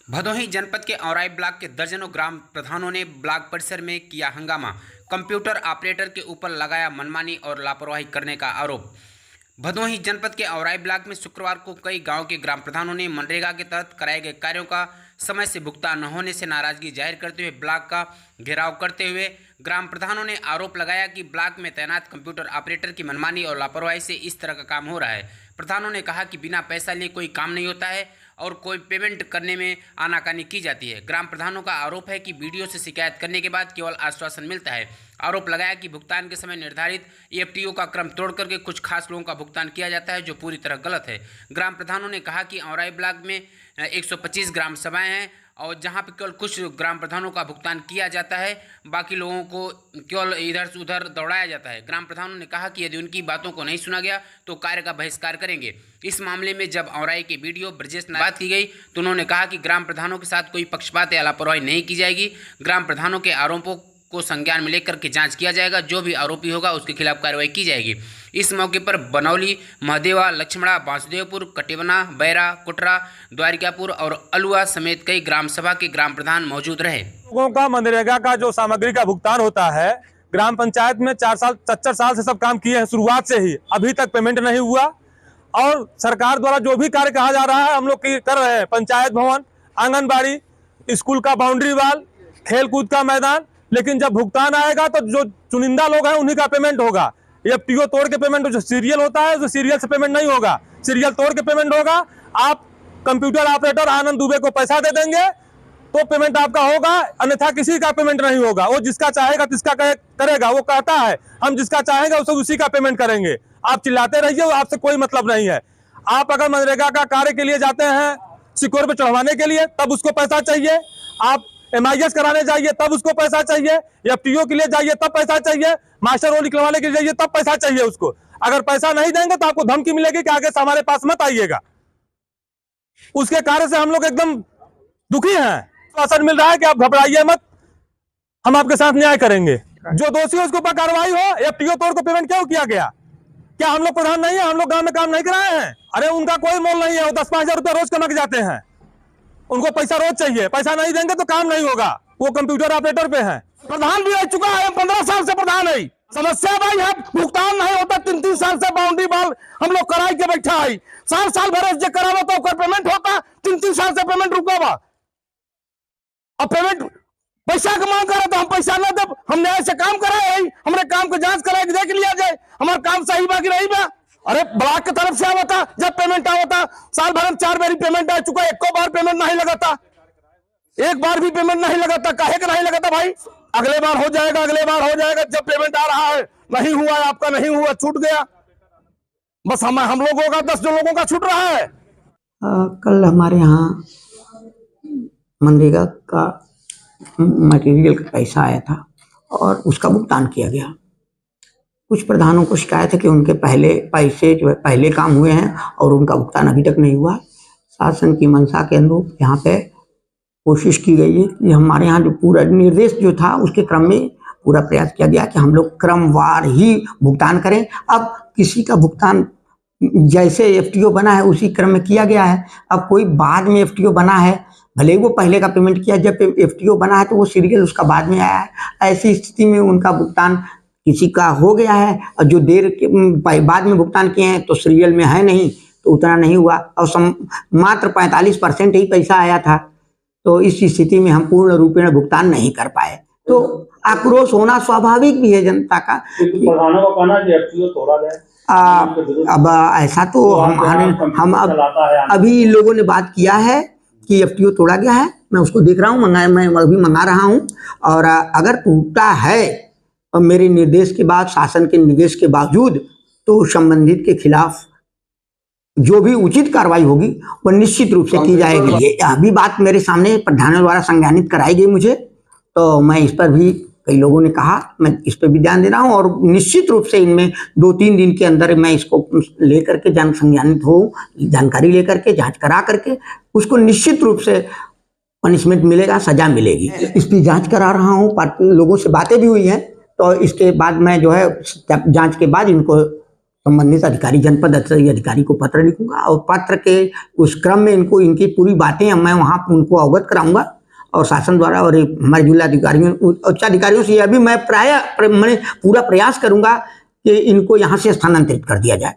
भदोही जनपद के औराई ब्लॉक के दर्जनों ग्राम प्रधानों ने ब्लॉक परिसर में किया हंगामा। कंप्यूटर ऑपरेटर के ऊपर लगाया मनमानी और लापरवाही करने का आरोप। भदोही जनपद के औराई ब्लॉक में शुक्रवार को कई गांव के ग्राम प्रधानों ने मनरेगा के तहत कराए गए कार्यों का समय से भुगतान न होने से नाराजगी जाहिर करते हुए ब्लॉक का घेराव करते हुए ग्राम प्रधानों ने आरोप लगाया कि ब्लॉक में तैनात कंप्यूटर ऑपरेटर की मनमानी और लापरवाही से इस तरह का काम हो रहा है। प्रधानों ने कहा कि बिना पैसा लिए कोई काम नहीं होता है और कोई पेमेंट करने में आनाकानी की जाती है। ग्राम प्रधानों का आरोप है कि वीडियो से शिकायत करने के बाद केवल आश्वासन मिलता है। आरोप लगाया कि भुगतान के समय निर्धारित EFTO का क्रम तोड़ करके कुछ खास लोगों का भुगतान किया जाता है, जो पूरी तरह गलत है। ग्राम प्रधानों ने कहा कि औराई ब्लॉक में 125 ग्राम सभाएं हैं और जहां पर केवल कुछ ग्राम प्रधानों का भुगतान किया जाता है, बाकी लोगों को केवल इधर से उधर दौड़ाया जाता है। ग्राम प्रधानों ने कहा कि यदि उनकी बातों को नहीं सुना गया तो कार्य का बहिष्कार करेंगे। इस मामले में जब औराई के वीडियो ब्रजेश ने बात की गई तो उन्होंने कहा कि ग्राम प्रधानों के साथ कोई पक्षपात या लापरवाही नहीं की जाएगी। ग्राम प्रधानों के आरोपों को संज्ञान में लेकर के जांच किया जाएगा। जो भी आरोपी होगा उसके खिलाफ कार्रवाई की जाएगी। इस मौके पर बनौली, महदेवा, लक्ष्मणा, बांसदेवपुर, कटिबना, बैरा, कुटरा, द्वारिकापुर और अलुआ समेत कई ग्राम सभा के ग्राम प्रधान मौजूद रहे। लोगों का मनरेगा का जो सामग्री का भुगतान होता है, ग्राम पंचायत में 4 साल से सब काम किए हैं, शुरुआत से ही अभी तक पेमेंट नहीं हुआ। और सरकार द्वारा जो भी कार्य कहा जा रहा है हम लोग कर रहे हैं। पंचायत भवन, आंगनबाड़ी, स्कूल का बाउंड्री वाल, खेल कूद का मैदान, लेकिन जब भुगतान आएगा तो जो चुनिंदा लोग हैं उन्हीं का पेमेंट होगा। EFTO तोड़ के पेमेंट, जो सीरियल होता है जो सीरियल से पेमेंट नहीं होगा, सीरियल तोड़ के पेमेंट होगा। आप कंप्यूटर ऑपरेटर आनंद दुबे को पैसा दे देंगे तो पेमेंट आपका होगा, अन्यथा किसी का पेमेंट नहीं होगा। वो जिसका चाहेगा तिसका करेगा। वो कहता है हम जिसका चाहेंगे उसी का पेमेंट करेंगे। आप चिल्लाते रहिए, आपसे कोई मतलब नहीं है। आप अगर मनरेगा का कार्य के लिए जाते हैं, सिक्योर पे चढ़वाने के लिए, तब उसको पैसा चाहिए। आप MIS कराने जाइए तब उसको पैसा चाहिए। EFTO के लिए जाइए तब पैसा चाहिए। मास्टर रोल निकलवाने के लिए जाइए तब पैसा चाहिए उसको। अगर पैसा नहीं देंगे तो आपको धमकी मिलेगी कि आगे से हमारे पास मत आइएगा। उसके कार्य से हम लोग एकदम दुखी हैं। आश्वासन मिल रहा है कि आप घबराइए मत, हम आपके साथ न्याय करेंगे। जो दोषी है उसके ऊपर कार्रवाई हो। EFTO तोड़ को पेमेंट क्यों किया गया? क्या हम लोग प्रधान नहीं है? हम लोग गांव में काम नहीं कराए हैं? अरे उनका कोई मोल नहीं है। वो 10-5 हजार रुपया रोज कमा के जाते हैं। उनको पैसा रोज चाहिए। पैसा नहीं देंगे तो काम नहीं होगा। वो कंप्यूटर ऑपरेटर पे है। प्रधान भी रह चुका है, 15 साल से प्रधान है। समस्या भाई है, भुगतान नहीं होता। 3-3 साल से बाउंड्री बाल हम लोग कराई के बैठा है। साल भर जो करावा तो पेमेंट होता, 3-3 साल से पेमेंट रुका बा। अब पेमेंट पैसा का मांग करे तो हम पैसा न दे। हम न्याय से काम कराए, हमारे काम को जांच कराए, देख लिया जाए हमारा काम सही बा कि नहीं बा। अरे ब्लॉक की तरफ से आवता, जब पेमेंट आवता, साल भर में 4 बार पेमेंट आ चुका, एको बार पेमेंट नहीं लगाता। एक बार भी पेमेंट नहीं लगाता। काहे का नहीं लगाता भाई? अगले बार हो जाएगा, अगले बार हो जाएगा। जब पेमेंट आ रहा है, नहीं हुआ है, आपका नहीं हुआ, छूट गया। बस हम लोगों का 10 लोगों का छूट रहा है। कल हमारे यहाँ मनरेगा का मटेरियल का पैसा आया था और उसका भुगतान किया गया। कुछ प्रधानों को शिकायत है कि उनके पहले पैसे जो है पहले काम हुए हैं और उनका भुगतान अभी तक नहीं हुआ। शासन की मंशा के अनुरूप यहाँ पे कोशिश की गई है कि हमारे यहाँ जो पूरा निर्देश जो था उसके क्रम में पूरा प्रयास किया गया कि हम लोग क्रमवार ही भुगतान करें। अब किसी का भुगतान जैसे EFTO बना है उसी क्रम में किया गया है। अब कोई बाद में EFTO बना है, भले ही वो पहले का पेमेंट किया, जब EFTO बना है तो वो सीरियल उसका बाद में आया है। ऐसी स्थिति में उनका भुगतान किसी का हो गया है और जो देर के बाद में भुगतान किए हैं तो सीरियल में है नहीं, तो उतना नहीं हुआ और मात्र 45% ही पैसा आया था। तो इस स्थिति में हम पूर्ण रूपेण भुगतान नहीं कर पाए, तो आक्रोश होना स्वाभाविक भी है जनता का। प्रधानों का कहना है कि EFTO तोड़ा गया। अब ऐसा तो हम अभी लोगों ने बात किया है कि EFTO तोड़ा गया है। मैं उसको देख रहा हूँ, मैं अभी मंगा रहा हूँ। और अगर टूटा है और मेरे निर्देश के बाद, शासन के निर्देश के बावजूद, तो संबंधित के खिलाफ जो भी उचित कार्रवाई होगी वो निश्चित रूप से की जाएगी। ये अभी बात मेरे सामने प्रधानों द्वारा संज्ञानित कराई गई मुझे, तो मैं इस पर भी, कई लोगों ने कहा, मैं इस पर भी ध्यान दे रहा हूँ और निश्चित रूप से इनमें 2-3 दिन के अंदर मैं इसको लेकर के संज्ञानित हो, जानकारी लेकर के, जांच करा करके उसको निश्चित रूप से पनिशमेंट मिलेगा, सजा मिलेगी। इसकी जांच करा रहा हूँ। लोगों से बातें भी हुई हैं, तो इसके बाद मैं जो है जांच के बाद इनको संबंधित अधिकारी, जनपद स्तरीय अधिकारी को पत्र लिखूंगा और पत्र के उस क्रम में इनकी पूरी बातें मैं वहाँ उनको अवगत कराऊंगा और शासन द्वारा और हमारे जिलाधिकारियों, उच्चाधिकारियों से यह भी मैं मैंने पूरा प्रयास करूंगा कि इनको यहाँ से स्थानांतरित कर दिया जाए।